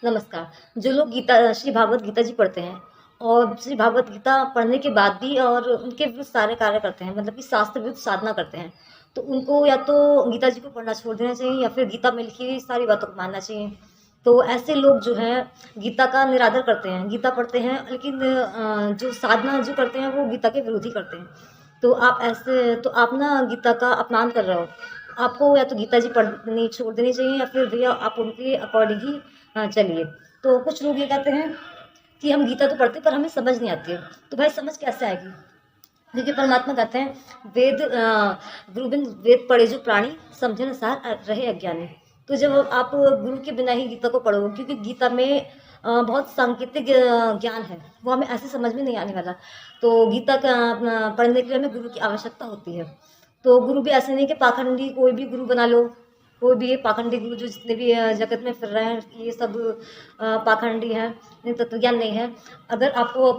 नमस्कार। जो लोग गीता श्री भागवत गीता जी पढ़ते हैं और श्री भागवत गीता पढ़ने के बाद भी और उनके विरुद्ध सारे कार्य करते हैं, मतलब कि शास्त्र विरुद्ध साधना करते हैं, तो उनको या तो गीता जी को पढ़ना छोड़ देना चाहिए या फिर गीता में लिखी हुई सारी बातों को मानना चाहिए। तो ऐसे लोग जो हैं गीता का निरादर करते हैं, गीता पढ़ते हैं लेकिन जो साधना जो करते हैं वो गीता के विरोधी करते हैं। तो आप ना गीता का अपमान कर रहे हो। आपको या तो गीता जी पढ़नी छोड़ देनी चाहिए या फिर भैया आप उनके अकॉर्डिंग ही चलिए। तो कुछ लोग ये कहते हैं कि हम गीता तो पढ़ते पर हमें समझ नहीं आती है। तो भाई समझ कैसे आएगी? क्योंकि परमात्मा कहते हैं गुरुबिन वेद पढ़े जो प्राणी समझे न सार रहे अज्ञानी। तो जब आप गुरु के बिना ही गीता को पढ़ोगे, क्योंकि गीता में बहुत सांकेतिक ज्ञान है, वो हमें ऐसे समझ में नहीं आने वाला। तो गीता का पढ़ने के लिए हमें गुरु की आवश्यकता होती है। तो गुरु भी ऐसे नहीं कि पाखंडी कोई भी गुरु बना लो। कोई भी ये पाखंडी गुरु जो जितने भी जगत में फिर रहे हैं, ये सब पाखंडी हैं, इन्हें तत्व ज्ञान नहीं है। अगर आपको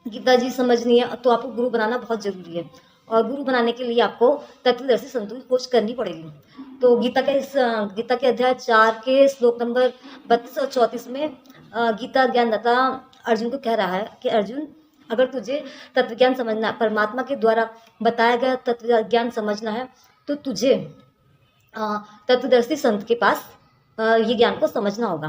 गीता जी समझनी है तो आपको गुरु बनाना बहुत ज़रूरी है, और गुरु बनाने के लिए आपको तत्वदर्शी संतों की खोज करनी पड़ेगी। तो गीता के अध्याय 4 के श्लोक नंबर 32 और 34 में गीता ज्ञानदाता अर्जुन को कह रहा है कि अर्जुन, अगर तुझे तत्व ज्ञान समझना, परमात्मा के द्वारा बताया गया तत्व ज्ञान समझना है, तो तुझे तत्वदर्शी संत के पास ये ज्ञान को समझना होगा।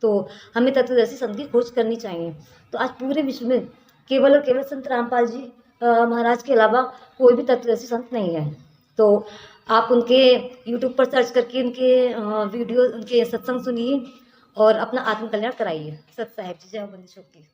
तो हमें तत्वदर्शी संत की खोज करनी चाहिए। तो आज पूरे विश्व में केवल और केवल संत रामपाल जी महाराज के अलावा कोई भी तत्वदर्शी संत नहीं है। तो आप उनके यूट्यूब पर सर्च करके उनके वीडियो, उनके सत्संग सुनिए और अपना आत्म कल्याण कराइए। सत साहेब जी, जय हो बंदी छोड़ की।